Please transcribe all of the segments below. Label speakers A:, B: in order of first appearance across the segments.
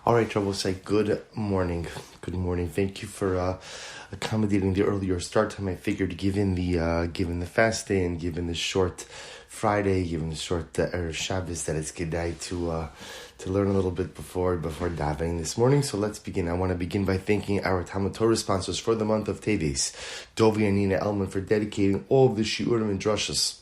A: All right, I will say good morning. Good morning. Thank you for accommodating the earlier start time. I figured, given the fast day and given the short Friday, given the short Erev Shabbos, that it's kedai to learn a little bit before davening this morning. So let's begin. I want to begin by thanking our Talmud Torah sponsors for the month of Teves, Dovi and Nina Elman, for dedicating all of the shiurim and drashas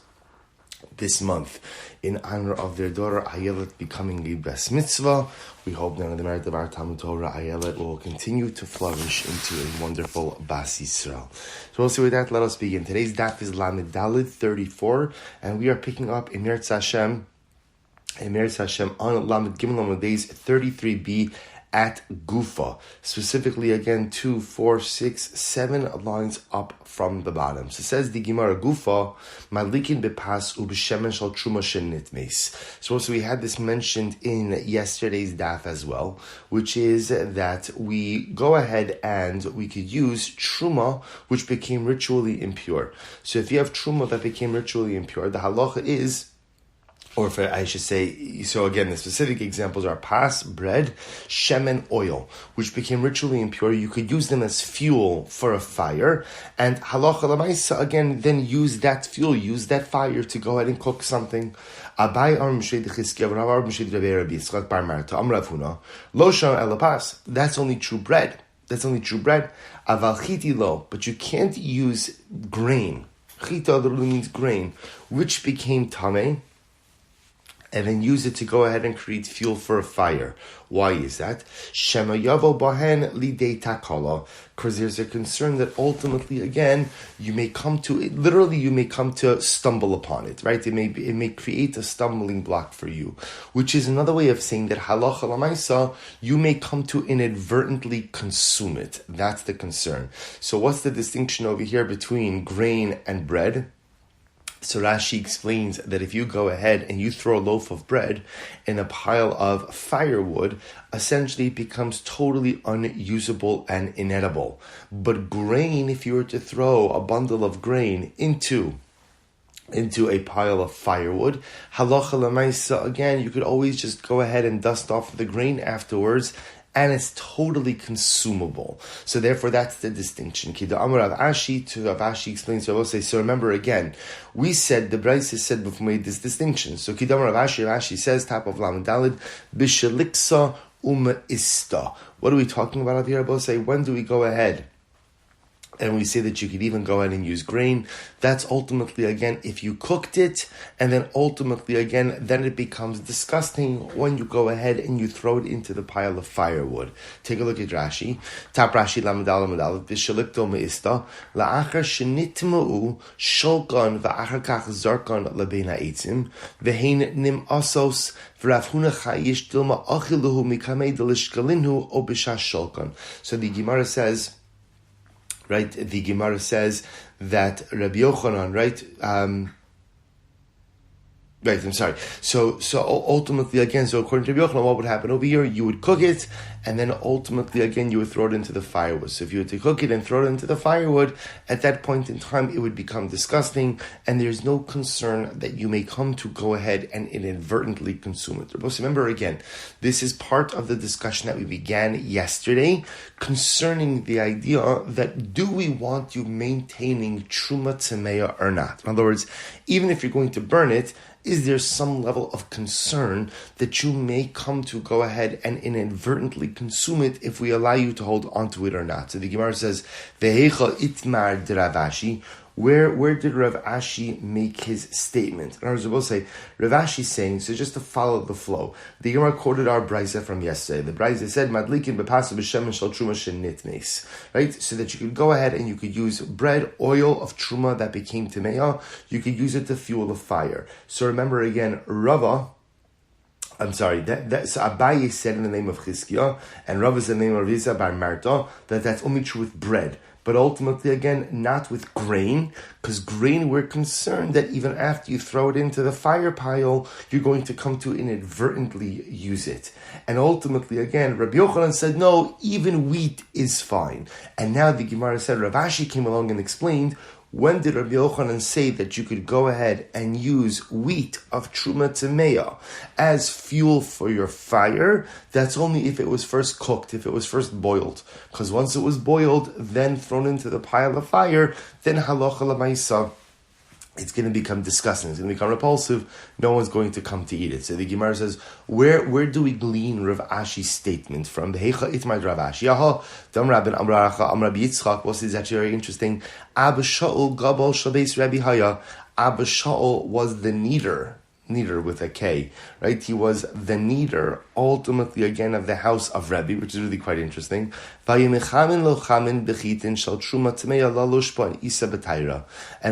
A: this month in honor of their daughter Ayelet becoming a bas mitzvah. We hope that on the merit of our Talmud Torah, Ayelet will continue to flourish into a wonderful bas Yisrael. So also with that, let us begin. Today's daf is Lamed Daled 34, and we are picking up in Eretz Hashem on Lamed Gimel Lamed Days 33b at Gufa, specifically again 2, 4, 6, 7 lines up from the bottom. So it says the Gemara Gufa, Malikin bepas ubeshemen shal truma shenitmes. So also we had this mentioned in yesterday's daf as well, which is that we go ahead and we could use truma, which became ritually impure. So if you have truma that became ritually impure, the halacha is, or if I should say, so again, the specific examples are pas, bread, shemen, oil, which became ritually impure. You could use them as fuel for a fire, and halacha l'maisa, again, then use that fuel, use that fire to go ahead and cook something. Abai ar Moshe d'Chizkiya, Rav ar Moshe Rabbi Yitzchak bar Marta, Amar Rav Huna, lo sham ela pas. That's only true bread. Aval chiti lo, but you can't use grain. Chita literally means grain, which became tameh, and then use it to go ahead and create fuel for a fire. Why is that? Shema yavo bahen lidei takala, because there's a concern that ultimately, again, you may come to stumble upon it, right? It may create a stumbling block for you, which is another way of saying that halacha l'maisa, you may come to inadvertently consume it. That's the concern. So what's the distinction over here between grain and bread? So Rashi explains that if you go ahead and you throw a loaf of bread in a pile of firewood, essentially it becomes totally unusable and inedible. But grain, if you were to throw a bundle of grain into a pile of firewood, halacha l'maisa, again, you could always just go ahead and dust off the grain afterwards, and it's totally consumable. So therefore, that's the distinction. Kida Amar Rav Ashi, to Rav Ashi explains, so I will say, so remember again, we said, the Brisa said before we made this distinction. So Kida Amar Rav Ashi says, top of Lamed Daled, Bishaliksa Ista. What are we talking about out here? I will say, when do we go ahead and we say that you could even go ahead and use grain? That's ultimately, again, if you cooked it, and then ultimately, again, then it becomes disgusting when you go ahead and you throw it into the pile of firewood. Take a look at Rashi. Tap Rashi Lamadal Lamadal, Vishalikto Meista, La'achar Shenitma'u, Shulkan, Va'achar Kach Zarkan Labena Eitzim, Vehain Nim Asos, V'Ravhuna Chayish Dilma Achiluhu Mikamei Delishkalinhu Obisha Shulkan. So the Gemara says, right, the Gemara says that Rabbi Yochanan, So ultimately, again, so according to Rabbi Yochanan, what would happen over here? You would cook it, and then ultimately, again, you would throw it into the firewood. So if you were to cook it and throw it into the firewood, at that point in time, it would become disgusting, and there's no concern that you may come to go ahead and inadvertently consume it. Remember, again, this is part of the discussion that we began yesterday concerning the idea that do we want you maintaining truma tzemeya or not? In other words, even if you're going to burn it, is there some level of concern that you may come to go ahead and inadvertently consume it if we allow you to hold onto it or not? So the Gemara says, Vehecha itmar de Rav Ashi. Where did Rav Ashi make his statement? And I was supposed to say, Rav Ashi is saying, so just to follow the flow, the Gemara quoted our Brisa from yesterday. The Brisa said, Madlikin bepasu b'shemen shal truma shenitmes, right? So that you could go ahead and you could use bread, oil of truma that became temeah, you could use it to fuel the fire. So remember again, so Abaye said in the name of Chizkiya, and Rav is in the name of Rizah bar Marta, that's only true with bread. But ultimately, again, not with grain, because grain, we're concerned that even after you throw it into the fire pile, you're going to come to inadvertently use it. And ultimately, again, Rabbi Yochanan said, no, even wheat is fine. And now the Gemara said, Rav Ashi came along and explained, When did Rabbi Yochanan say that you could go ahead and use wheat of Truma Tameya as fuel for your fire? That's only if it was first cooked, if it was first boiled. Because once it was boiled, then thrown into the pile of fire, then halacha l'maisa, it's going to become disgusting. It's going to become repulsive. No one's going to come to eat it. So the Gemara says, where do we glean Rav Ashi's statement from? Behecha itmad Rav Ashi. Yaha, Dam Rabin, Amracha, Amrabi Yitzchak. Well, this is actually very interesting. Abba Shaul Gabal Shabes Rabbi Haya. Abba Shaul was the kneader with a K, right? He was the kneader, ultimately again of the house of Rebbe, which is really quite interesting. And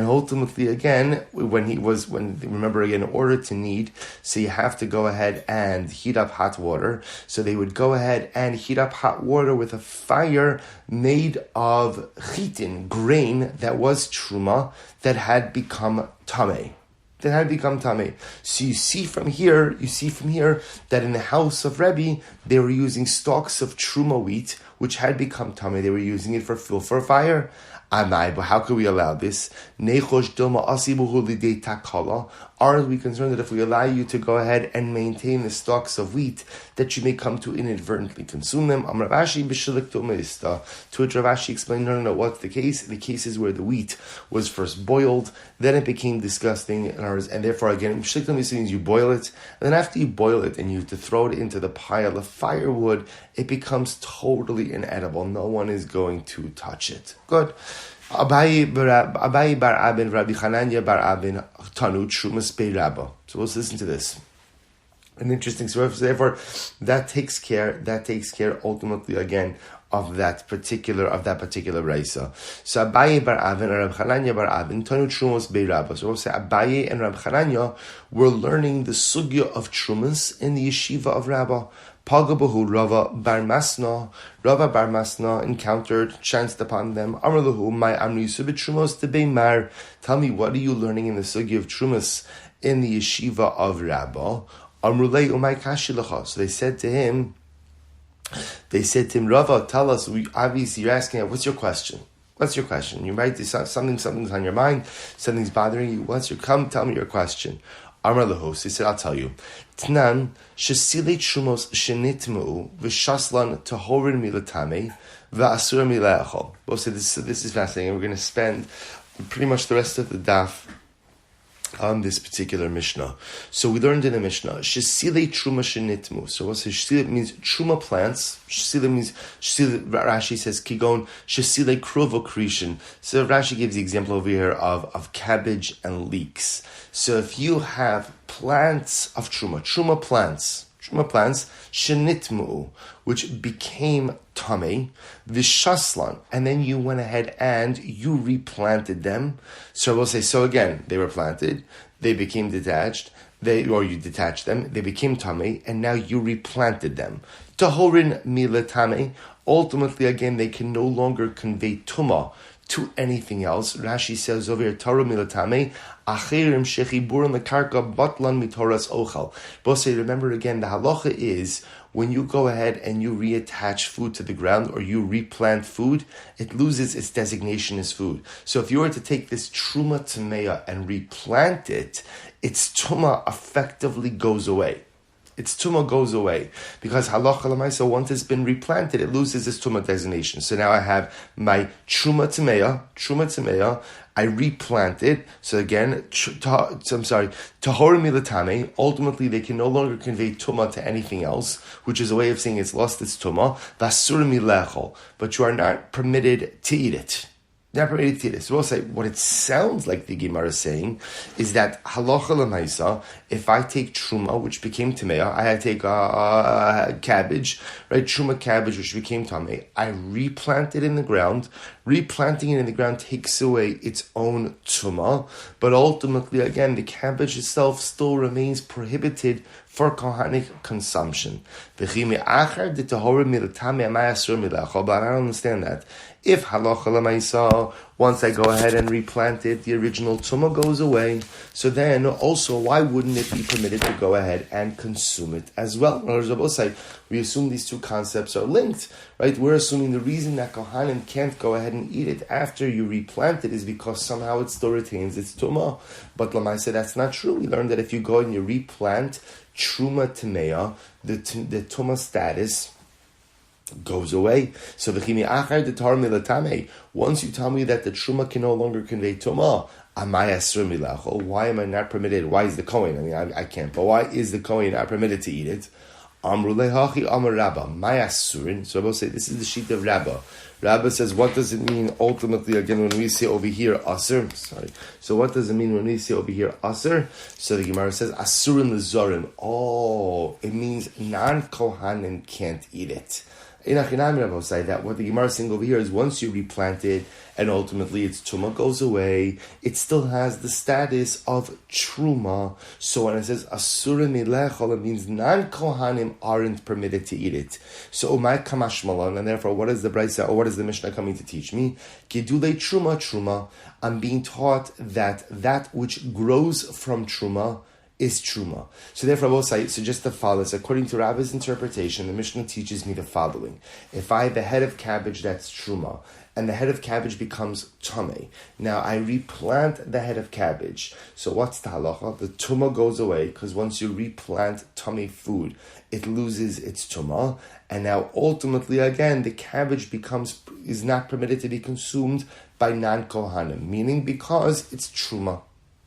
A: ultimately again, remember again, in order to knead, so you have to go ahead and heat up hot water. So they would go ahead and heat up hot water with a fire made of chitin, grain that was truma, that had become tameh. So you see from here that in the house of Rebbe, they were using stalks of truma wheat, which had become tameh. They were using it for fuel for fire. Amai, but how could we allow this? Are we concerned that if we allow you to go ahead and maintain the stalks of wheat, that you may come to inadvertently consume them? To which Rav Ashi explained, no, what's the case? The case is where the wheat was first boiled, then it became disgusting, and therefore again, means you boil it, and then after you boil it and you have to throw it into the pile of firewood, it becomes totally inedible. No one is going to touch it. Good. Abaye bar Abin, Rabbi Chananya bar Abin, Tanu Trumas Bei Rabba. So let's listen to this. An interesting story. So therefore, that takes care ultimately again of that particular raisa. So Abaye bar Abin and Rabbi Chananya bar Abin, Tanu Trumas Bei Rabba. So we'll say Abaye and Rabbi Chananya were learning the sugya of Trumas in the yeshiva of Rabbah. Pagabahu Rava Bar Masna encountered, chanced upon them. Amrlahu, my Amri Subit Trumos to Beimar. Tell me, what are you learning in the sugi of Trumas in the yeshiva of Rabbah? Amrulei Umay Kashilacha. So they said to him, Rava, tell us, obviously you're asking, what's your question? What's your question? You might something's on your mind, something's bothering you. Tell me your question. Amar Lahos, he said, I'll tell you. Tnan, shesile trumos shenitmu, v'shaslan tahorin milatame, v'asur mileachol. Both said this is fascinating. We're going to spend pretty much the rest of the daf on this particular Mishnah. So we learned in the Mishnah, shesile truma shenitmu. So what's shesile? It means truma plants. Shesile means, Rashi says, kigon, shesile krovo krishin. So Rashi gives the example over here of cabbage and leeks. So if you have plants of truma plants, shenitmu, which became tameh, v'shaslan, and then you went ahead and you replanted them. So we'll say, so again, they were planted, they became detached, you detached them, they became tameh, and now you replanted them. Tahorin milatame, ultimately again, they can no longer convey tumah to anything else. Rashi says over here, Taru milatame, achirim shechiburim lekarka batlan mitoras ochal. Both say, remember again, the halacha is when you go ahead and you reattach food to the ground or you replant food, it loses its designation as food. So if you were to take this truma tameya and replant it, its tuma effectively goes away. Its tumah goes away because halacha l'maisa, once it's been replanted, it loses its tumah designation. So now I have my truma tameya. I replant it. So again, tahorim milatame. Ultimately, they can no longer convey tumah to anything else, which is a way of saying it's lost its tumah. Vasur milechol, but you are not permitted to eat it. So we'll say what it sounds like the Gemara is saying is that halacha l'maisa, if I take truma, which became tameh, I take cabbage, right? Truma cabbage, which became tameh, I replant it in the ground. Replanting it in the ground takes away its own tumah, but ultimately, again, the cabbage itself still remains prohibited for kohanic consumption. But I don't understand that. If halacha l'maisa, once I go ahead and replant it, the original tumah goes away. So then also, why wouldn't it be permitted to go ahead and consume it as well? We assume these two concepts are linked, right? We're assuming the reason that kohanim can't go ahead and eat it after you replant it is because somehow it still retains its tumah. But l'maisa, that's not true. We learned that if you go and you replant truma tmeya, the tumah status goes away. So once you tell me that the truma can no longer convey tumah, why am I not permitted? Why is the Kohen? I mean, I can't, but why is the Kohen not permitted to eat it? So I will say this is the sheet of Rabbah. Rabbah says, what does it mean ultimately, again, when we say over here, Asr? So what does it mean when we say over here, Asr? So the Gemara says, Asurin l'zorim. Oh, it means non-Kohanim can't eat it. That what the Gemara is saying over here is once you replant it and ultimately its truma goes away, it still has the status of truma. So when it says asura milechol, it means non-kohanim aren't permitted to eat it. So umay kamash malon, and therefore what is the braysa or what is the Mishnah coming to teach me? Gidulei truma. I'm being taught that which grows from truma is truma. So therefore, I will suggest the following. According to Rabbi's interpretation, the Mishnah teaches me the following. If I have a head of cabbage that's truma, and the head of cabbage becomes tameh, now I replant the head of cabbage. So what's the halacha? The tumah goes away, because once you replant tameh food, it loses its tumah, and now ultimately again, the cabbage is not permitted to be consumed by non-kohanim, meaning because it's truma.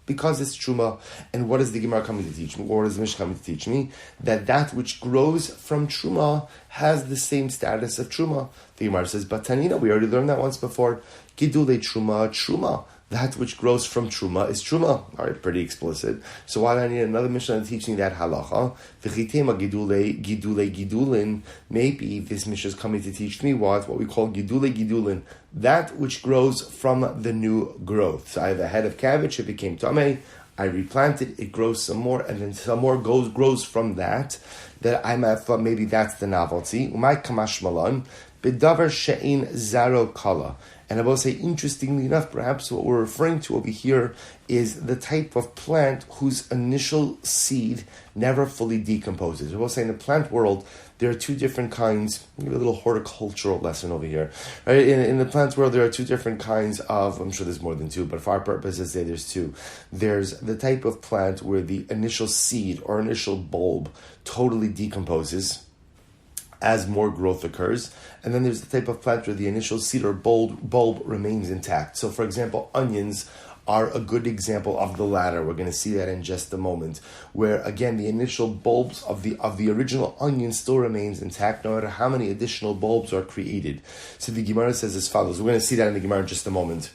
A: Because it's truma, and what is the Gemara coming to teach me? Or what is the Mishnah coming to teach me? That which grows from truma has the same status of truma. The Gemara says, but Tanina, we already learned that once before. Gidulei truma. That which grows from truma is truma. All right, pretty explicit. So why do I need another Mishnah to teach me that halacha? V'chitema gidulin. Maybe this Mishnah is coming to teach me what we call gidulin. That which grows from the new growth. So I have a head of cabbage, it became tameh. I replant it grows some more, and then some more grows from that. That I might have thought maybe that's the novelty. Umay kamash malon. B'davar she'in zaro kala. And I will say, interestingly enough, perhaps what we're referring to over here is the type of plant whose initial seed never fully decomposes. I will say, in the plant world, there are two different kinds. I'll give you a little horticultural lesson over here. Right? In the plant world, there are two different kinds of, I'm sure there's more than two, but for our purposes, say there's two. There's the type of plant where the initial seed or initial bulb totally decomposes as more growth occurs. And then there's the type of plant where the initial seed or bulb remains intact. So for example, onions are a good example of the latter. We're going to see that in just a moment, where again the initial bulbs of the original onion still remains intact, no matter how many additional bulbs are created. So the Gemara says as follows. We're going to see that in the Gemara in just a moment.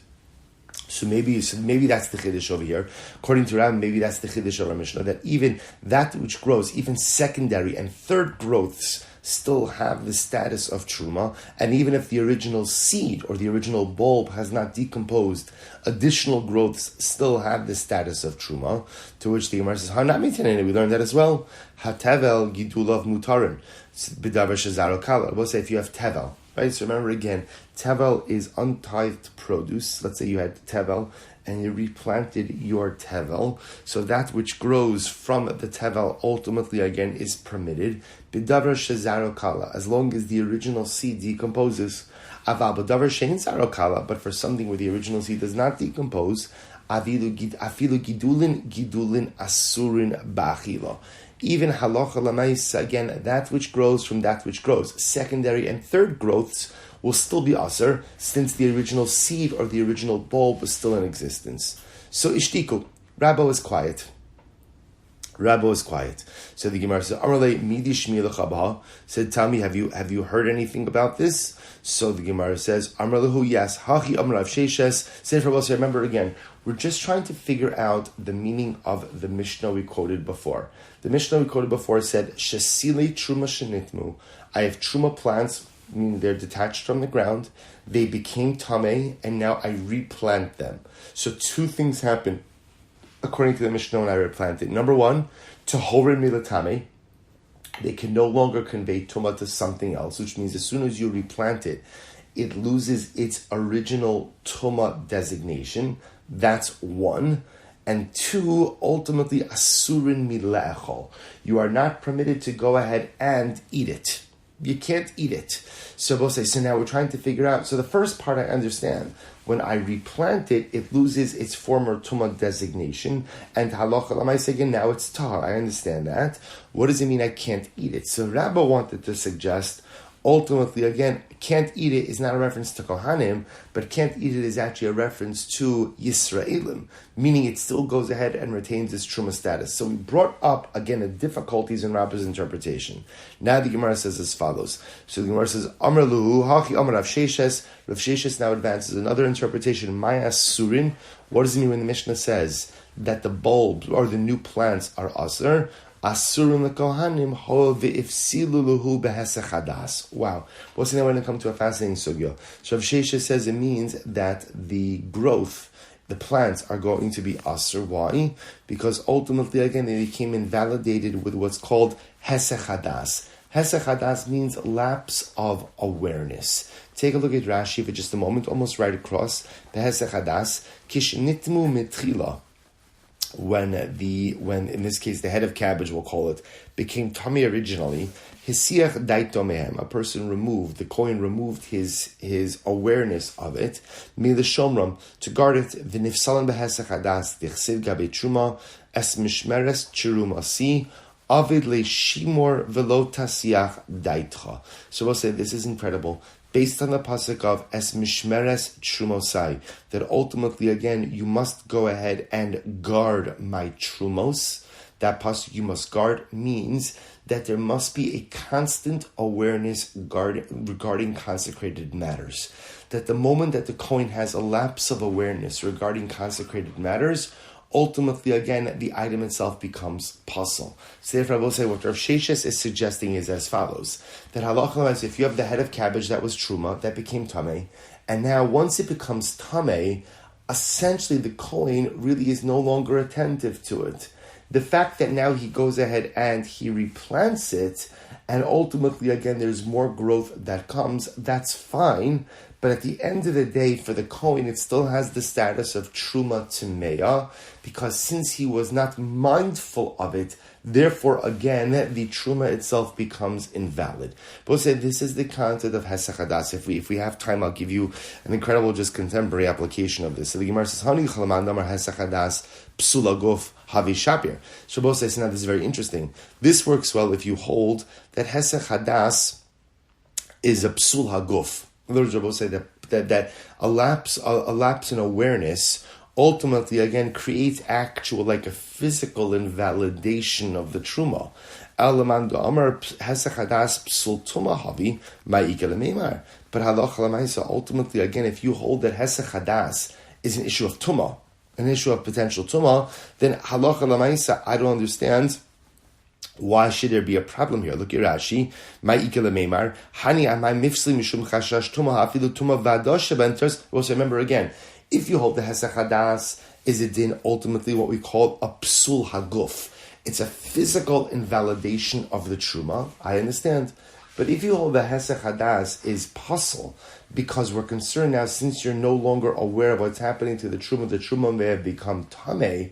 A: So maybe that's the chiddush over here. According to Ram, maybe that's the chiddush of our Mishnah, that even that which grows, even secondary and third growths, still have the status of truma, and even if the original seed or the original bulb has not decomposed, additional growths still have the status of truma. To which the Gemara says, "Hanami we learned that as well. Hatevel gidulav mutarin b'davar shezaro kala." We'll say if you have tevel. Right, so remember again, tevel is untithed produce. Let's say you had tevel and you replanted your tevel. So that which grows from the tevel ultimately again is permitted. B'davar shezaro kala, as long as the original seed decomposes. Aval b'davar shein zaro kala, but for something where the original seed does not decompose, afilu gidulin asurin ba'achila. Even halacha l'mais, again, that which grows from that which grows. Secondary and third growths will still be asur, since the original seed or the original bulb was still in existence. So ishtiku, Rabba was quiet. So the Gemara says, Amarle midi shmi l'chabah, said, tell me, have you heard anything about this? So the Gemara says, Amarlehu, yes, hachi amrav sheishes. Say for us, remember again, we're just trying to figure out the meaning of the Mishnah we quoted before. The Mishnah we quoted before said, Shesile truma shenitmu. I have truma plants, meaning they're detached from the ground. They became tameh, and now I replant them. So two things happen according to the Mishnah, when I replant it. Number one, Tahorin Milatame. They can no longer convey Tumah to something else, which means as soon as you replant it, it loses its original Tumah designation. That's one. And two, ultimately, Asurin Mile'echol. You are not permitted to go ahead and eat it. You can't eat it. So now we're trying to figure out. So the first part I understand. When I replant it, it loses its former Tumah designation. And halacha l'maaseh again, now it's tahar. I understand that. What does it mean I can't eat it? So Rabbah wanted to suggest, ultimately, again, can't eat it is not a reference to Kohanim, but can't eat it is actually a reference to Yisraelim, meaning it still goes ahead and retains its Truma status. So we brought up, again, the difficulties in Rabbah's interpretation. Now the Gemara says as follows. So the Gemara says, Amar Luhu, Hachi Amar Rav Sheshes. Rav Sheshes now advances another interpretation, Maya Surin. What does it mean when the Mishnah says that the bulbs or the new plants are asr? Asurim lekohanim ho ve'ifsilu luhu behesechadas. Wow. What's now when it comes to a fascinating sugya? Rav Sheshes says it means that the growth, the plants are going to be asur. Why? Because ultimately, again, they became invalidated with what's called hesechadas. Hesechadas means lapse of awareness. Take a look at Rashi for just a moment, almost right across. Behesechadas kishnitmu mitchila. When in this case the head of cabbage, we'll call it, became tummy originally, hisiach daitomehem, a person removed, the kohen removed his awareness of it, milashomram, to guard it, v'nifsalan behesach hadas, dichsiv gabe truma, es mishmeres chirumasi, avid le shimor velo tasiach daitcha. So we'll say this is incredible. Based on the pasuk of Es Mishmeres Trumosai, that ultimately, again, you must go ahead and guard my Trumos. That pasuk you must guard means that there must be a constant awareness regarding consecrated matters. That the moment that the Kohen has a lapse of awareness regarding consecrated matters, ultimately, again, the item itself becomes pasul. So therefore, I will say what Rav Sheshes is suggesting is as follows. That halacha is if you have the head of cabbage that was truma, that became tameh, and now once it becomes tameh, essentially the Kohen really is no longer attentive to it. The fact that now he goes ahead and he replants it, and ultimately, again, there's more growth that comes, that's fine. But at the end of the day, for the Kohen, it still has the status of Truma Timeya, because since he was not mindful of it, therefore, again, the Truma itself becomes invalid. But we'll say this is the concept of Hesach Hadas. If we have time, I'll give you an incredible, just contemporary application of this. So the Gemara says, Hani Chalaman Damar Hesach Hadas Psula Guf Havi Shapir. Shabbos says, now this is very interesting. This works well if you hold that Hesach Hadas is a Psul HaGuf. In other words, Rabbi say that a lapse in awareness ultimately, again, creates actual, like a physical invalidation of the truma. But ultimately, again, if you hold that hesach hadas is an issue of tuma, an issue of potential tuma, then halacha l'maisa, I don't understand. Why should there be a problem here? Look at Rashi. Also, remember again, if you hold the Hesach Hadas, is it din ultimately what we call a Psul Haguf? It's a physical invalidation of the Truma. I understand. But if you hold the Hesach Hadas is puzzle, because we're concerned now, since you're no longer aware of what's happening to the Truma may have become Tameh.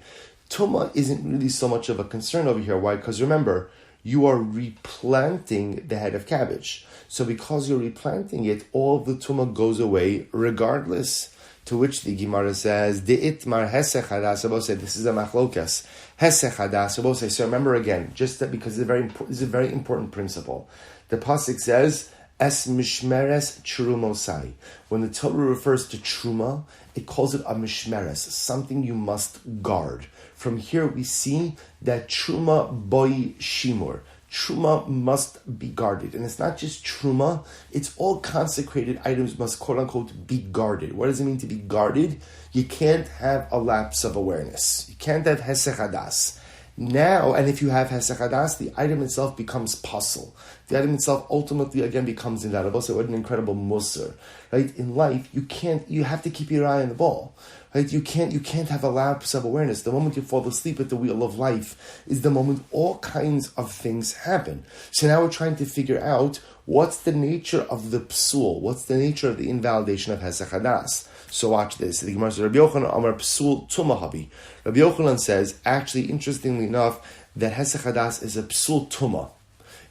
A: Tumah isn't really so much of a concern over here. Why? Because remember, you are replanting the head of cabbage. So because you're replanting it, all of the tumah goes away regardless. To which the Gemara says, "De'itmar hesech hadas." This is a machlokas. Hesech hadas. So remember again, just that because this is a very important principle. The pasuk says, "Es mishmeres trumosai." When the Torah refers to truma, it calls it a mishmeres, something you must guard. From here we see that truma boy shimur. Truma must be guarded. And it's not just truma, it's all consecrated items must quote unquote be guarded. What does it mean to be guarded? You can't have a lapse of awareness. You can't have hesech hadas. Now, and if you have hesech hadas, the item itself becomes pasul. the item itself ultimately again becomes invaluable. So what an incredible musr, right? In life, you have to keep your eye on the ball. Right? You can't have a lapse of awareness. The moment you fall asleep at the wheel of life is the moment all kinds of things happen. So now we're trying to figure out what's the nature of the psul, what's the nature of the invalidation of Hesach Hadas. So watch this. The Gemara says, Rabbi Yochanan Amar Psul Tumahabi. Rabbi Yochanan says, actually, interestingly enough, that Hesach Hadas is a Psul Tuma.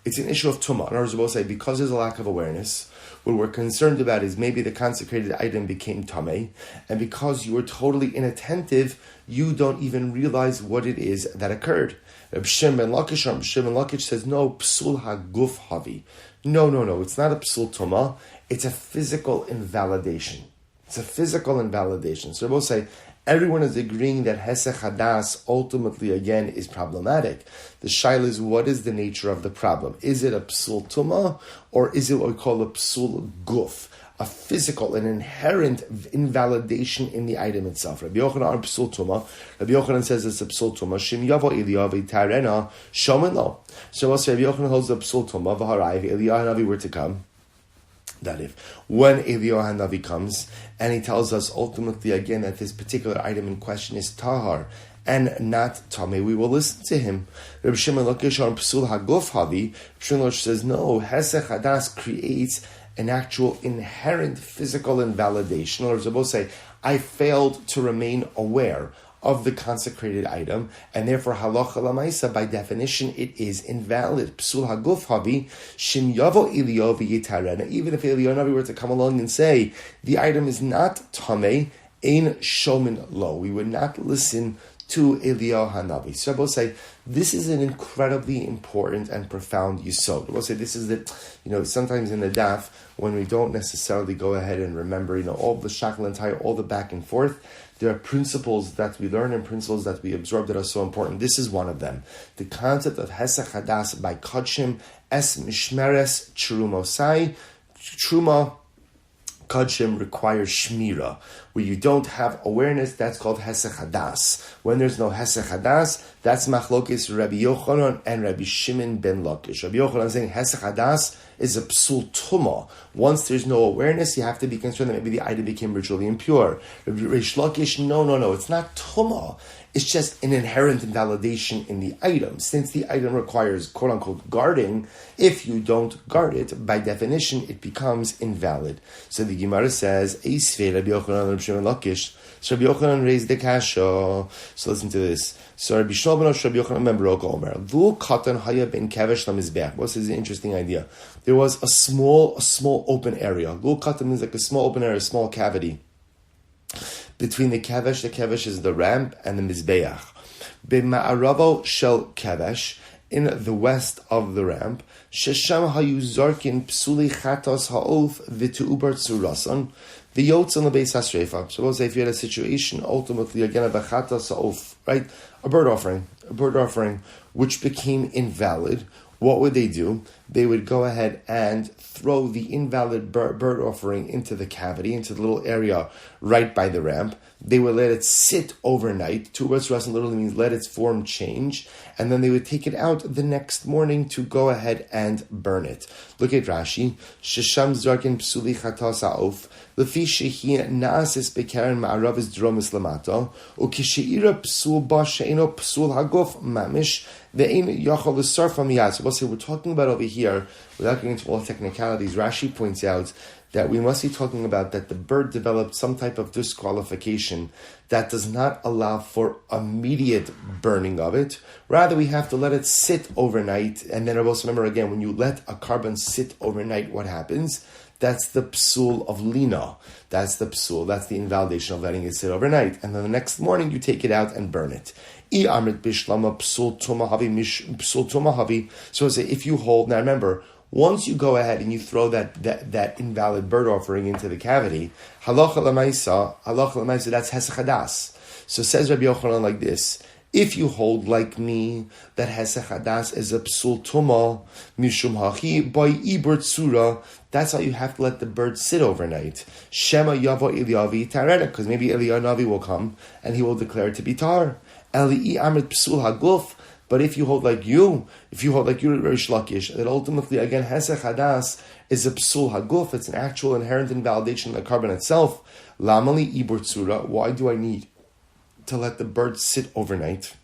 A: It's an issue of Tuma. In other words, we'll say, because there's a lack of awareness, what we're concerned about is maybe the consecrated item became Tameh, and because you were totally inattentive, you don't even realize what it is that occurred. Reb Shimon ben Lakish says, no, Psul HaGuf Havi. No, it's not a Psul Tuma, it's a physical invalidation. It's a physical invalidation. So we'll say, everyone is agreeing that Hesach Hadas ultimately, again, is problematic. The shaila is, what is the nature of the problem? Is it a psul tuma, or is it what we call a psul guf? A physical, an inherent invalidation in the item itself. Rabbi Yochanan psul tuma. Rabbi Yochanan says it's a psul tuma. Shim yavo Eliyahu v'tarena shomen lo. So we'll say Rabbi Yochanan holds a psul tuma. V'harai if Eliyahu Hanavi were to come, that if when Eliyahu Hanavi comes and he tells us ultimately again that this particular item in question is tahar and not tameh, we will listen to him. Reb Shimon Lakish on Psul Haguf Havi. Reb Shimon says no. Hesach Hadas creates an actual inherent physical invalidation. Or as I say, I failed to remain aware of the consecrated item, and therefore halacha lamaisa, by definition, it is invalid. Psul haguf havi shim yavo Eliyahu v'yitarena. Even if Eliyahu were to come along and say the item is not tameh, ein shomin lo, we would not listen to Eliyahu Hanavi. So I will say this is an incredibly important and profound yisod. I will say this is the, sometimes in the daf when we don't necessarily go ahead and remember, all the shakal and tie, all the back and forth. There are principles that we learn and principles that we absorb that are so important. This is one of them. The concept of Hesach Hadas by Kodshim es mishmeres trumosai. Truma Kodshim requires shmira. Where you don't have awareness, that's called Hesach Hadas. When there's no Hesach Hadas, that's Machlokes Rabbi Yochanan and Rabbi Shimon ben Lakish. Rabbi Yochanan saying Hesach Hadas is a psul tuma. Once there's no awareness, you have to be concerned that maybe the item became ritually impure. Rabbi Reish Lakish, no, it's not tuma. It's just an inherent invalidation in the item. Since the item requires quote-unquote guarding, if you don't guard it, by definition, it becomes invalid. So the Gemara says, Eisvei Rabbi Yochanan and Rabbi Shimon Lakish. So Rabbi Yochanan raised the kasha. So listen to this. So Rabbi Shlomo Rabbi Yochanan Membrok Omer. V'u katan haya ben kavesh lamizbeach. This is an interesting idea. There was a small open area. V'u katan means like a small open area, a small cavity between the kavesh is the ramp, and the mizbeach. B'ma'aravo shel kavesh, in the west of the ramp, shesham hayu zarkin psuli chatos ha'of v'tu'ubar tzurasan, v'yotzan lebeis hasreifa. So we'll say if you had a situation, ultimately, again, of a chatos ha'of, right? A bird offering, which became invalid, what would they do? They would go ahead and throw the invalid bird offering into the cavity, into the little area right by the ramp. They would let it sit overnight. Tu'ubar tzurasan literally means let its form change. And then they would take it out the next morning to go ahead and burn it. Look at Rashi. Shesham zarkin psuli chatas ha'of. Lefi shehi na'asis bekaren ma'aravis dromis lamato. Ukisheira psul ba she'eno psul haguf mamish. Ve'en yachol l'sarfa miyad. So we'll say we're talking about over here, without getting into all technicalities, Rashi points out that we must be talking about that the bird developed some type of disqualification that does not allow for immediate burning of it. Rather, we have to let it sit overnight. And then I also remember again, when you let a carbon sit overnight, what happens? That's the psul of lina. That's the psul. That's the invalidation of letting it sit overnight. And then the next morning, you take it out and burn it. So say if you hold, now remember, once you go ahead and you throw that invalid bird offering into the cavity, halacha l'maisa, that's Hesach Hadas. So says Rabbi Yochanan like this: if you hold like me that Hesach Hadas is a psul tuma mishum hachi by ibur tzura, that's how you have to let the bird sit overnight. Shema yavo Eliyahu tarena, because maybe Eliyahu will come and he will declare it to be tar. Eli amrit psul haguf But if you hold like you, Rish Lakish, that ultimately, again, Hesech Hadas is a psul haguf, it's an actual inherent invalidation of the carbon itself. Lamali ibur tzura, why do I need to let the bird sit overnight?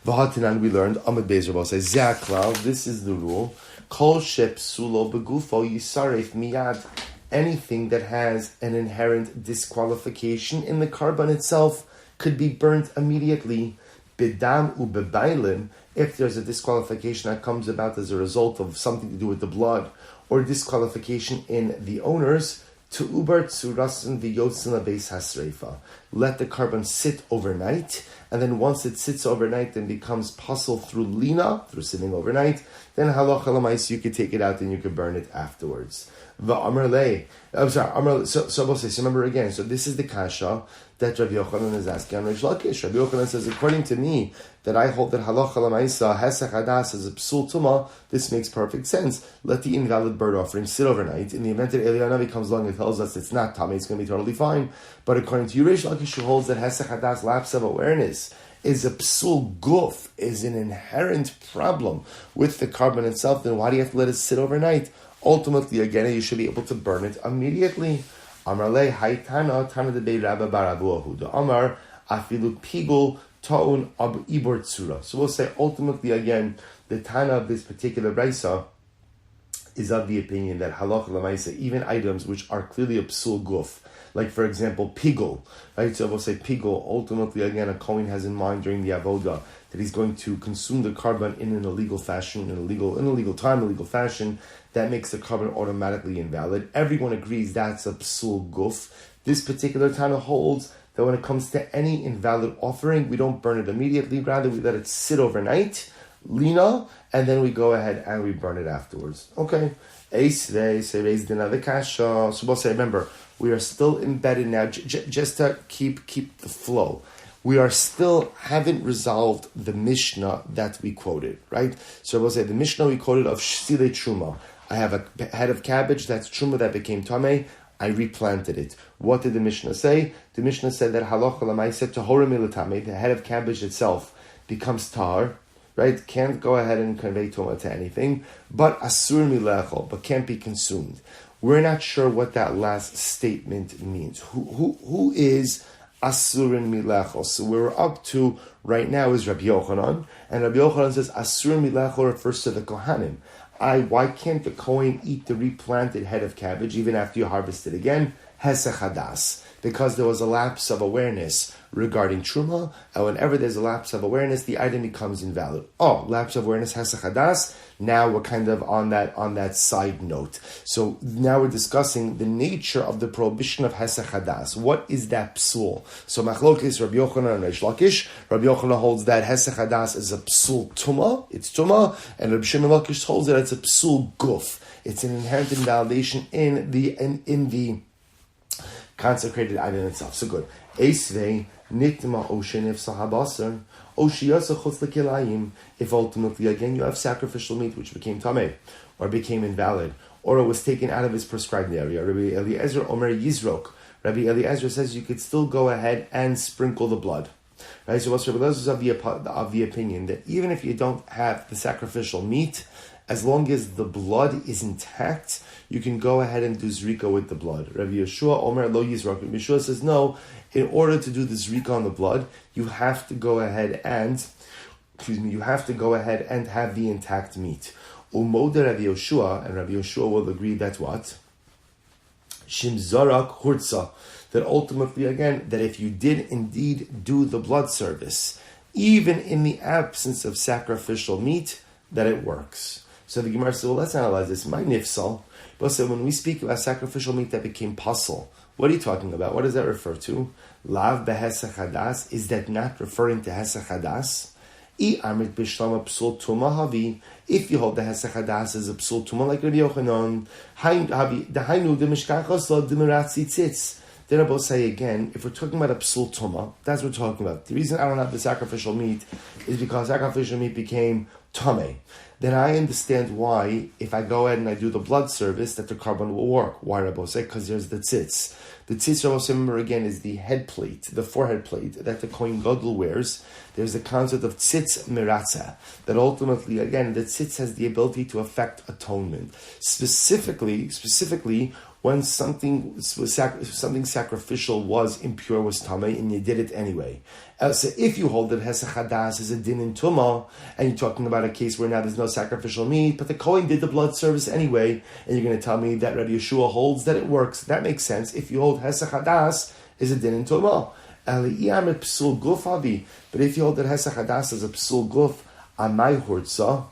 A: V'hatinan, we learned, Amid Bezer will say, Zaklav, this is the rule. Kol shep sulo begufo yisaref miyad. Anything that has an inherent disqualification in the carbon itself could be burnt immediately. Bidam ubebailin, if there's a disqualification that comes about as a result of something to do with the blood, or disqualification in the owners, to ubar tsurasin v'yotzin beis hasreifa. Let the carbon sit overnight, and then once it sits overnight and becomes puzzle through lina, through sitting overnight, then halacha lamais, you could take it out and you could burn it afterwards. So remember again, so this is the kasha that Rabbi Yochanan is asking on Rish Lakish. Rabbi Yochanan says, according to me, that I hold that halacha l'maisa hesech hadas is a psul tuma. This makes perfect sense. Let the invalid bird offering sit overnight. In the event that Eliyahu comes along and tells us it's not tummy, it's going to be totally fine. But according to you, Rish Lakish, who holds that hesech hadas, lapse of awareness, is a psul guf, is an inherent problem with the carbon itself, then why do you have to let it sit overnight? Ultimately, again, you should be able to burn it immediately. Amar le haitana tana de bei Rabba bar Abu Ahuda. Amar afilu pigul taun abu ibor tzura. So we'll say ultimately again, the tana of this particular brisa is of the opinion that halach lamaisa, even items which are clearly a psul guf, like for example pigul, right? So we'll say pigul. Ultimately, again, a kohen has in mind during the avoda that he's going to consume the carbon in an illegal fashion, in illegal time, illegal fashion. That makes the carbon automatically invalid. Everyone agrees that's a psul guf. This particular Tana holds that when it comes to any invalid offering, we don't burn it immediately. Rather, we let it sit overnight, lina, and then we go ahead and we burn it afterwards. Okay. Raised another kasha. So we'll say, remember, we are still embedded now, just to keep the flow. We are still haven't resolved the Mishnah that we quoted, right? So we'll say the Mishnah we quoted of Shsile Truma. I have a head of cabbage, that's Truma that became Tameh, I replanted it. What did the Mishnah say? The Mishnah said that Halacha L'maaseh Tahorim Milatame, the head of cabbage itself becomes tar, right? Can't go ahead and convey Tuma to anything, but Asur Milechol, but can't be consumed. We're not sure what that last statement means. Who is Asurin Milechol? So we're up to right now is Rabbi Yochanan, and Rabbi Yochanan says Asurin Milechol refers to the Kohanim. Why can't the Kohen eat the replanted head of cabbage even after you harvest it again? Hesech hadas. Because there was a lapse of awareness regarding Truma, and whenever there's a lapse of awareness, the item becomes invalid. Oh, lapse of awareness, Hesech hadas. Now we're kind of on that side note. So now we're discussing the nature of the prohibition of Hesech hadas. What is that psul? So machlokes Rabbi Yochanan and Rish Lakish. Rabbi Yochanan holds that Hesech hadas is a psul tuma. It's tuma, and Rabbi Shimon Lakish holds that it's a psul guf. It's an inherent invalidation in the consecrated item itself. So good. Esvei nitma oshen if sahabasar oshiyasa chutz lekilayim. If ultimately again you have sacrificial meat which became tameh or became invalid or it was taken out of its prescribed area. Rabbi Eliezer Omer Yizrok. Rabbi Eliezer says you could still go ahead and sprinkle the blood. Right. So Rabbi Eliezer is of the opinion that even if you don't have the sacrificial meat, as long as the blood is intact, you can go ahead and do zrika with the blood. Rabbi Yeshua Omer Lo Yizrak. Rabbi Yeshua says no. In order to do the zrika on the blood, you have to go ahead and have the intact meat. Umoda Rabbi Yeshua, and Rabbi Yeshua will agree that what? Shimzarak Hurtza. That ultimately, again, that if you did indeed do the blood service, even in the absence of sacrificial meat, that it works. So the Gemara says, well, let's analyze this. My nifsal. But so when we speak about sacrificial meat that became pasul, what are you talking about? What does that refer to? Lav behesach hadas. Is that not referring to hesach hadas? If you hold the hesach hadas as a psul tuma like Rabbi Yochanan, then I will say again, if we're talking about a psul tuma, that's what we're talking about. The reason I don't have the sacrificial meat is because sacrificial meat became tameh. then I understand why, if I go ahead and I do the blood service, that the carbon will work. Why, Rabbi say? Because there's the tzitz. The tzitz, Rabbi say, remember again, is the head plate, the forehead plate that the Kohen Gadol wears. There's the concept of tzitz miratza, that ultimately, again, the tzitz has the ability to affect atonement. Specifically, when something sacrificial was impure, was tamei, and you did it anyway. So if you hold that hesach hadas is a din in tumah, and you're talking about a case where now there's no sacrificial meat, but the Kohen did the blood service anyway, and you're going to tell me that Rabbi Yeshua holds that it works, that makes sense. If you hold hesach hadas is a din in tumah. But if you hold that hesach hadas is a psul guf, amai hurtza,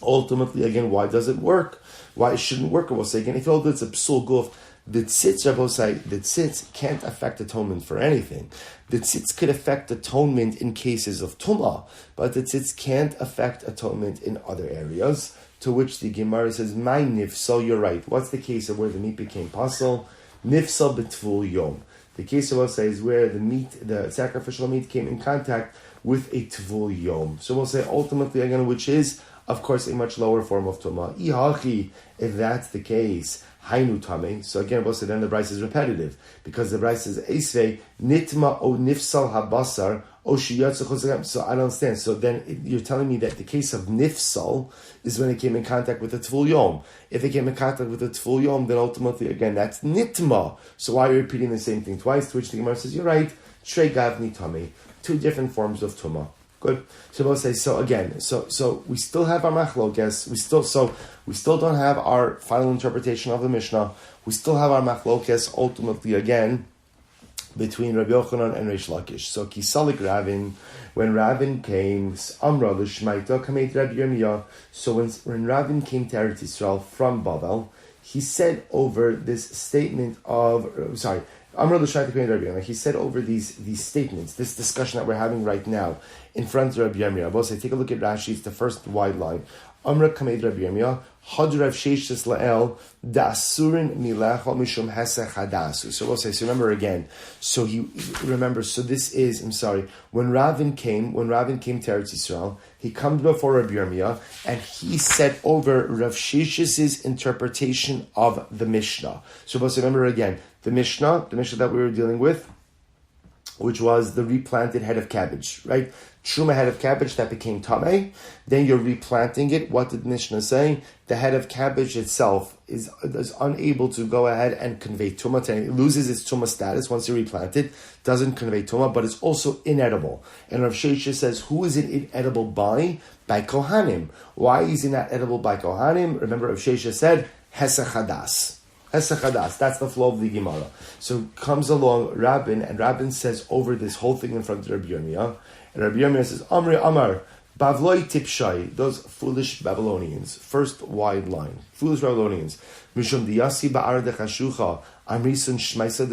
A: ultimately, again, why does it work? Why it shouldn't work? We'll say again, if you hold it's a psul guf, the tzitz, Rabbi say, the tzitz can't affect atonement for anything. The tzitz could affect atonement in cases of tumah, but the tzitz can't affect atonement in other areas. To which the Gemara says, "My nifsal." You're right. What's the case of where the meat became pasul? Nifsal b'tvul yom. The case of us is where the sacrificial meat came in contact with a tvul yom. So we'll say ultimately again, which is, of course, a much lower form of tumah. Ihachi, if that's the case, hainu tamei. So again, we'll say then the Bryce is repetitive, because the Bryce says esvei nitma o nifsal habasar o shiyatzu. So I don't understand. So then you're telling me that the case of nifsal is when it came in contact with the tvul yom. If it came in contact with the tvul yom, then ultimately again that's nitma. So why are you repeating the same thing twice? To which the Gemara says, you're right. Trei gavni tamei. Two different forms of tumah. Good. So we'll say, so again, so we still have our machlokes. We still don't have our final interpretation of the Mishnah. We still have our machlokes ultimately again between Rabbi Yochanan and Reish Lakish. So Kisalik Ravin, when Ravin came, Amra l'shmaita kamet Rabbi Yirmiyah. So when Ravin came to Eretz Yisrael from Babel, he said over this statement of he said over these statements, this discussion that we're having right now in front of Rabbi Yirmiyah. Both say, take a look at Rashi, it's the first wide line. Amra kamed Rabbi Yirmiyah, Hadrav Sheishas Lael, Da'asurin Milacha Mishum Hesech Hadasu. So we'll say, so remember again, so this is, when Ravin came to Eretz Yisrael, he comes before Rabbi Yirmiyah, and he said over Rav Sheishas' interpretation of the Mishnah. So we'll say, remember again, the Mishnah that we were dealing with, which was the replanted head of cabbage, right? Truma head of cabbage that became tamei. Then you're replanting it. What did Mishnah say? The head of cabbage itself is unable to go ahead and convey tumah. It loses its tumah status once you replant it. Doesn't convey tumah, but it's also inedible. And Rav Sheisha says, who is it inedible by? By Kohanim. Why is it not edible by Kohanim? Remember, Rav Sheisha said, Hesach Hadas. Hesach Hadas, that's the flow of the Gemara. So comes along Rabin, and Rabin says over this whole thing in front of Rabbi Yirmiyah, and Rabbi Yirmiyah says, Amri Amar, Bavloi Tipshai, those foolish Babylonians, first wide line, foolish Babylonians, Mishum Diyasi Ba'ar Dechashucha, Amrisun Shmaisa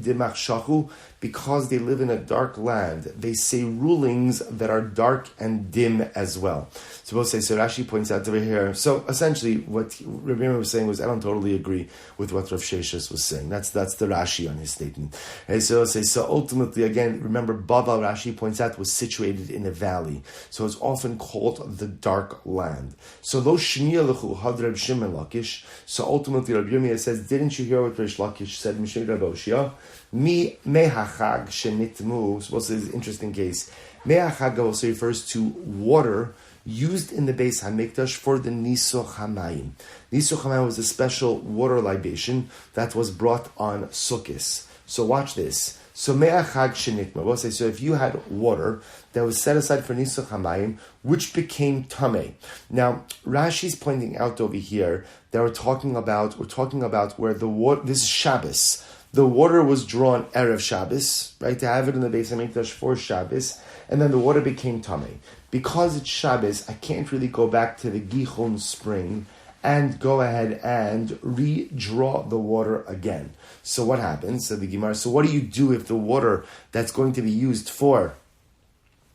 A: Demachshachu, because they live in a dark land, they say rulings that are dark and dim as well. So we'll say, so Rashi points out over here. So essentially, what Rabbi Yirmiyah was saying was, I don't totally agree with what Rav Sheshis was saying. That's the Rashi on his statement. And so we'll say, so ultimately, again, remember, Babel, Rashi points out, was situated in a valley. So it's often called the dark land. So those Shmiya Lechu Hadrab Shimon Lakish. So ultimately, Rabbi Yirmiyah says, didn't you hear what Rish Lakish said? Mishneh Rabbi Oshia, Mi mehachag shenitmu. So what's this interesting case? Mehachag also refers to water used in the Beis Hamikdash for the Nisuch Hamayim. Nisuch Hamayim was a special water libation that was brought on Sukkos. So watch this. So me'achag shenitma. We'll say, so if you had water that was set aside for Nisuch Hamayim, which became tamei. Now Rashi's pointing out over here that we're talking about where the water. This is Shabbos. The water was drawn Erev Shabbos, right, to have it in the Beis Hamikdash for Shabbos, and then the water became tamei. Because it's Shabbos, I can't really go back to the Gichon spring and go ahead and redraw the water again. So what happens? So the Gemara, so what do you do if the water that's going to be used for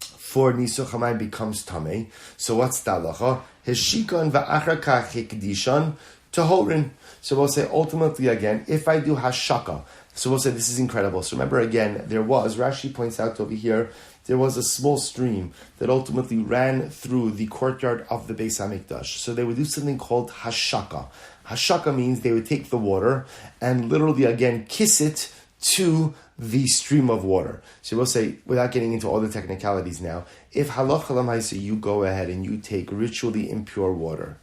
A: Nisuch Hamayim becomes tamei? So what's the halacha? Heshikon va'achar kach hikdishan tahorin. So we'll say ultimately again, if I do hashaka, so we'll say this is incredible. So remember again, Rashi points out over here there was a small stream that ultimately ran through the courtyard of the Beis HaMikdash. So they would do something called hashaka. Hashaka means they would take the water and literally, again, kiss it to the stream of water. So we'll say, without getting into all the technicalities now, if halacha l'maisa, you go ahead and you take ritually impure water,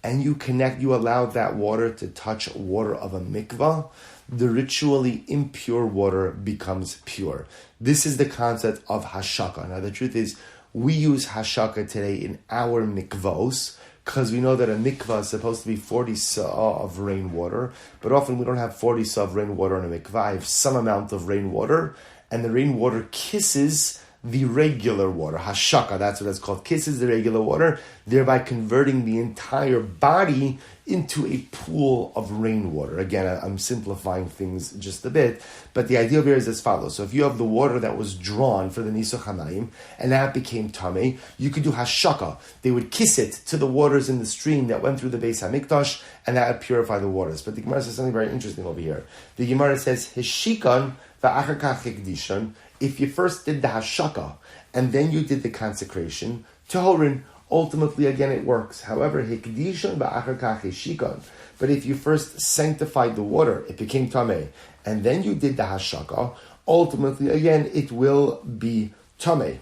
A: and you allow that water to touch water of a mikvah, the ritually impure water becomes pure. This is the concept of hashaka. Now the truth is, we use hashaka today in our mikvahs, because we know that a mikvah is supposed to be 40 sa'ah of rainwater, but often we don't have 40 sa'ah of rainwater in a mikvah. I have some amount of rainwater, and the rainwater kisses the regular water. Hashaka, that's what it's called. Kisses the regular water, thereby converting the entire body into a pool of rainwater. Again, I'm simplifying things just a bit, but the idea here is as follows. So if you have the water that was drawn for the Nisuch HaMayim, and that became Tameh, you could do Hashaka. They would kiss it to the waters in the stream that went through the Beis HaMikdash, and that would purify the waters. But the Gemara says something very interesting over here. The Gemara says, Hishikan va'achar kach hikdishan. If you first did the hashaka and then you did the consecration, tehorin, ultimately again it works. However, hikdishan ba'achar kach hishikan. But if you first sanctified the water, it became tameh, and then you did the hashaka, ultimately again it will be tameh.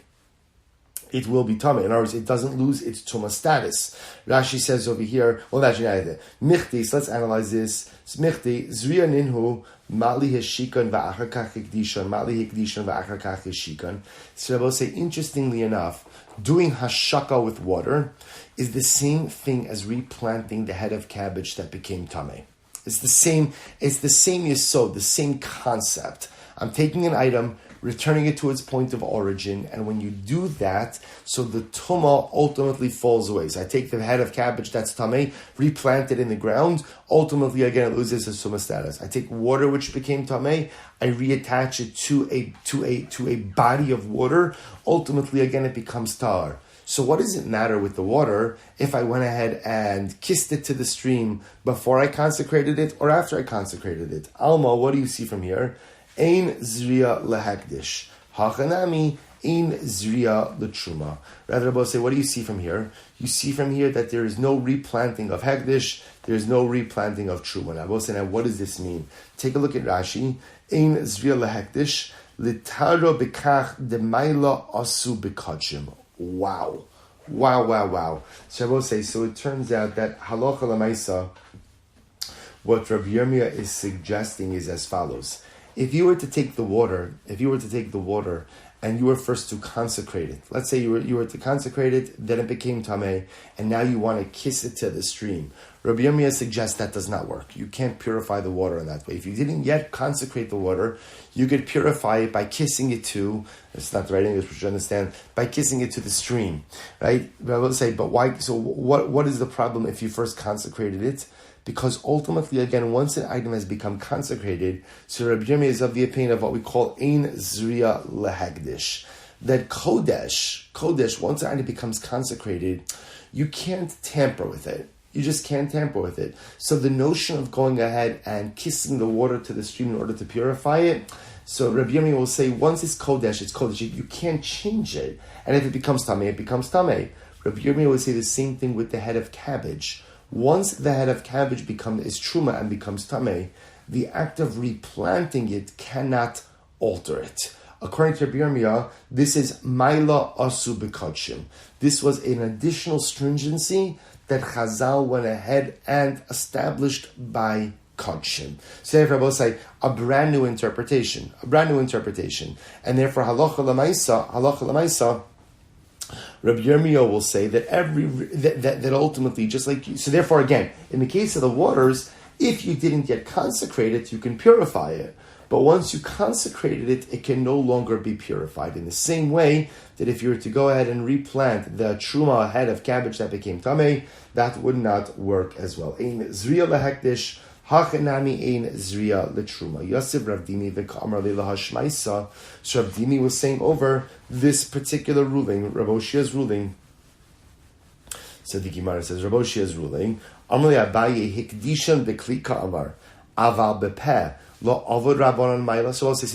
A: It will be tameh. In other words, it doesn't lose its tumah status. Rashi says over here, well, that's Michti, so let's analyze this. Michti, Zriya Ninhu, Mali Heshikon va'achar kach hikdishon, Mali hikdishon va'achar kach heshikon. So I will say, interestingly enough, doing hashaka with water is the same thing as replanting the head of cabbage that became tameh. It's the same yesod, the same concept. I'm taking an item, returning it to its point of origin, and when you do that, so the tumah ultimately falls away. So I take the head of cabbage that's tameh, replant it in the ground, ultimately again it loses its tumah status. I take water which became tameh, I reattach it to a body of water, ultimately again it becomes tar. So what does it matter with the water if I went ahead and kissed it to the stream before I consecrated it or after I consecrated it? Alma, what do you see from here? Ein zriya lehakdish. Hachanami ein zriya letruma. Rather, Rabbi say, what do you see from here? You see from here that there is no replanting of hekdish, there is no replanting of truma. Now, Rabbi say, now what does this mean? Take a look at Rashi. Ein zriya lehakdish litaro bekach demaila asu bekachim. Wow. So Rabbi say, so it turns out that halacha lemaisa, what Rabbi Yirmiyah is suggesting is as follows. If you were to take the water, and you were first to consecrate it, let's say you were to consecrate it, then it became tameh, and now you want to kiss it to the stream. Rabbi Yirmiyah suggests that does not work. You can't purify the water in that way. If you didn't yet consecrate the water, you could purify it by kissing it to, it's not the right English, but you understand, by kissing it to the stream, right? But I will say, but why, so what is the problem if you first consecrated it? Because ultimately, again, once an item has become consecrated, so Rabbi Yirmiyah is of the opinion of what we call ein zriya lehagdish. That kodesh, once an item becomes consecrated, you can't tamper with it. You just can't tamper with it. So the notion of going ahead and kissing the water to the stream in order to purify it, so Rabbi Yirmiyah will say, once it's kodesh, you can't change it. And if it becomes tameh, it becomes tameh. Rabbi Yirmiyah will say the same thing with the head of cabbage. Once the head of cabbage is truma and becomes tameh, the act of replanting it cannot alter it. According to Rabbi Yirmiyah, this is maila asu bekachim. This was an additional stringency that Chazal went ahead and established by kachim. So therefore, I will say a brand new interpretation, and therefore halacha l'maisa. Rabbi Yirmiyah will say that that ultimately, just like you, so therefore again, in the case of the waters, if you didn't yet consecrate it, you can purify it. But once you consecrated it, it can no longer be purified. In the same way that if you were to go ahead and replant the truma head of cabbage that became tameh, that would not work as well. Ein zriya lehekdish, hachenami ein zriya letruma. Yosef Rav Dimi v'kamar lehashmaisa. So Rav Dimi was saying over this particular ruling, Rav Oshia's ruling. So the Gemara says, Rav Oshia's ruling, Amar Abaye hikdishan beklika amar, aval bepeh. So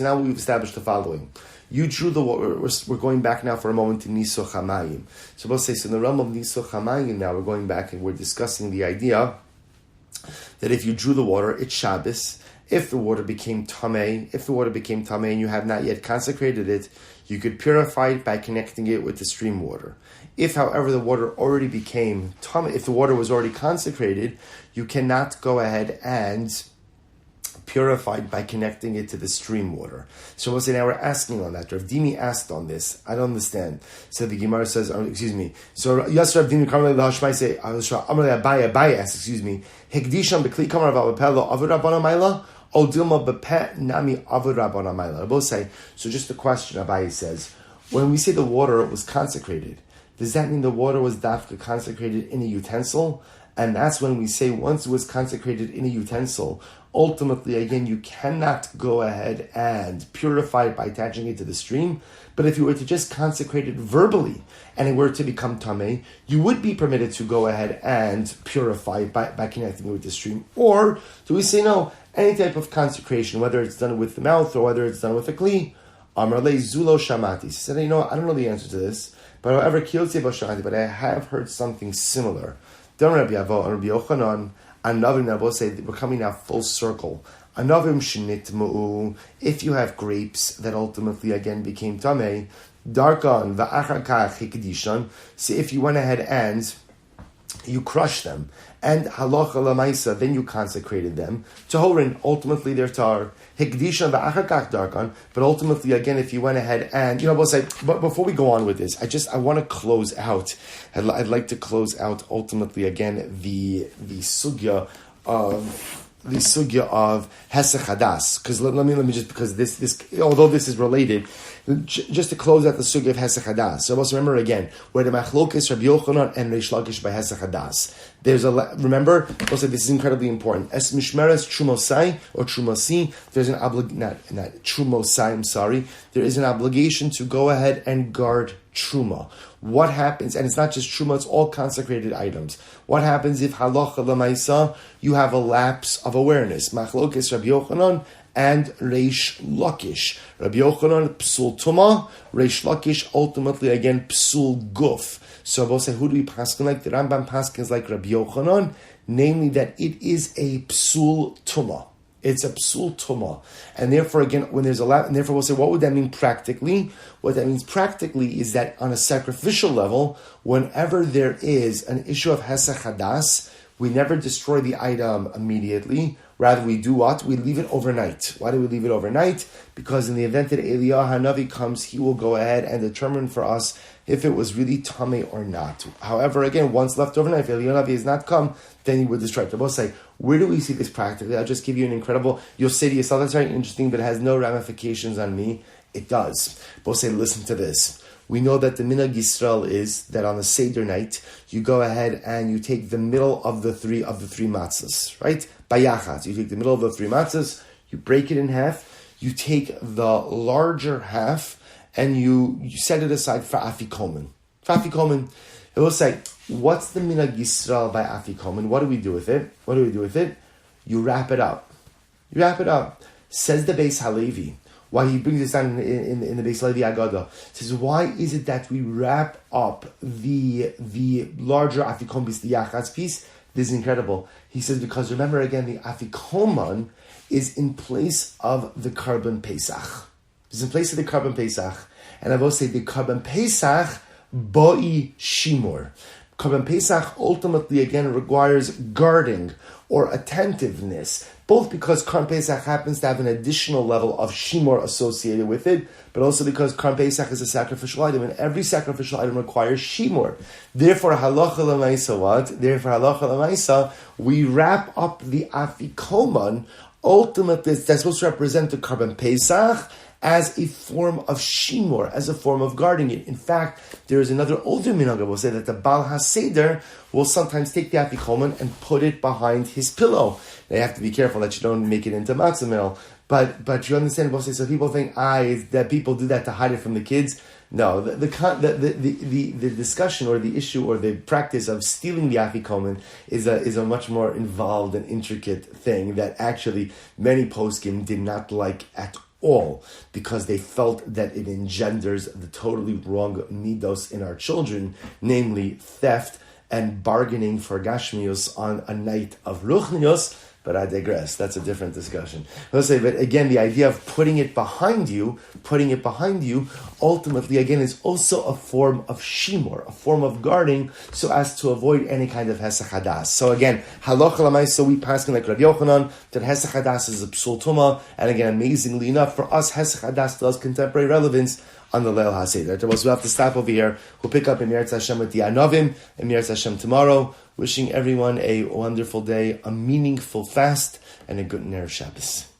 A: now we've established the following. You drew the water. We're going back now for a moment to Nisuch Hamayim. So we'll say, so in the realm of Nisuch Hamayim now, we're going back and we're discussing the idea that if you drew the water, it's Shabbos. If the water became tamei, and you have not yet consecrated it, you could purify it by connecting it with the stream water. If, however, the water already became tamei, if the water was already consecrated, you cannot go ahead and purify it by connecting it to the stream water. So we'll say now we're asking on that. Rav Dimi asked on this. I don't understand. So the Gemara says, So yes, Rav Dimi Karmel Lahashmai say, Amalei Abaye asks, Hekdisham Bekli Kamar Vavapelo Avud Rabbana Maila. O Dilma Bepet Nami Avud Rabbana Maila. Both say, so just a question, Abaye says, when we say the water was consecrated, does that mean the water was dafka consecrated in a utensil? And that's when we say once it was consecrated in a utensil, ultimately, again, you cannot go ahead and purify it by attaching it to the stream. But if you were to just consecrate it verbally and it were to become tamei, you would be permitted to go ahead and purify it by connecting it with the stream. Or do we say no? Any type of consecration, whether it's done with the mouth or whether it's done with a kli, Amarle Zulo Shamati. He said, I don't know the answer to this, but however, but I have heard something similar. Don't Rabbi Yavo and Rabbi Yochanan, Anavim now both say that we're coming now full circle. Anavim shenitma'u, if you have grapes that ultimately again became tamei, darkan va'achar kach hikdishan. See, if you went ahead and you crushed them, and halacha lamaisa, then you consecrated them. Tohorin, ultimately they're tar. Hikdishan va'achar kach darkan. But ultimately, again, if you went ahead and, we'll say, but before we go on with this, I want to close out. I'd like to close out ultimately again the sugya of Hesech Hadas, because let me just, because this although this is related, just to close out the sugya of Hesech Hadas. So let's remember again where the machlokes Rabbi Yochanan and Reish Lakish by Hesech Hadas. Remember, also this is incredibly important. Es mishmeres trumosai or trumasi. There's an not trumosai. I'm sorry. There is an obligation to go ahead and guard truma. What happens, and it's not just truma, it's all consecrated items. What happens if halacha lamaisa, you have a lapse of awareness? Machlokes Rabbi Yochanan and Reish Lakish. Rabbi Yochanan, psul tuma. Reish Lakish, ultimately again, psul guf. So both say, who do we paskin like? The Rambam paskins like Rabbi Yochanan, namely that it is a psul tuma. It's a psul tuma. And therefore, again, when there's a lot, and therefore we'll say, what would that mean practically? What that means practically is that on a sacrificial level, whenever there is an issue of Hesech Hadas, we never destroy the item immediately. Rather, we do what? We leave it overnight. Why do we leave it overnight? Because in the event that Eliyahu Hanavi comes, he will go ahead and determine for us if it was really tamei or not. However, again, once left overnight, if Eliyahu Hanavi has not come, then he would destroy it. They both say, where do we see this practically? I'll just give you an incredible, you'll say to yourself, that's very interesting, but it has no ramifications on me. It does. Both say, listen to this. We know that the minhag Yisrael is that on the Seder night, you go ahead and you take the middle of the three matzahs, right? Bayachat. You take the middle of the three matzahs, you break it in half, you take the larger half, and you set it aside for afikomen. For afikomen, it will say, what's the minhag Yisrael by afikomen? What do we do with it? You wrap it up. Says the Beis Halevi. Why he brings this down in the Beis Halevi Agada. Says, why is it that we wrap up the larger afikomen, the yachatz piece? This is incredible. He says, because remember again, the afikoman is in place of the Karban Pesach. It's in place of the Karban Pesach. And I will say the Karban Pesach boi shimur. Karban Pesach ultimately again requires guarding or attentiveness, both because Karban Pesach happens to have an additional level of shimur associated with it, but also because Karban Pesach is a sacrificial item, and every sacrificial item requires shimur. Therefore, halacha l'maisa what? Therefore, halacha l'maisa, we wrap up the afikoman. Ultimately, that's supposed to represent the Karban Pesach as a form of shimur, as a form of guarding it. In fact, there is another older minhag will say that the Baal HaSeder will sometimes take the afikoman and put it behind his pillow. Now you have to be careful that you don't make it into matzah meal. But you understand, we'll say, so people think, that people do that to hide it from the kids. No, the discussion or the issue or the practice of stealing the afikoman is a much more involved and intricate thing that actually many poskim did not like at all because they felt that it engenders the totally wrong midos in our children, namely theft and bargaining for gashmius on a night of ruchnius. But I digress. That's a different discussion. Let's say, but again, the idea of putting it behind you, ultimately, again, is also a form of shimur, a form of guarding, so as to avoid any kind of hesach hadas. So again, halacha l'maisa, we pass like Rabbi Yochanan, that hesach hadas is a psul tuma, and again, amazingly enough, for us, hesach hadas still has contemporary relevance on the Leil HaSeder. So we'll have to stop over here. We'll pick up in Meretz Hashem with the Anovim, and Meretz Hashem tomorrow. Wishing everyone a wonderful day, a meaningful fast, and a good Ner Shabbos.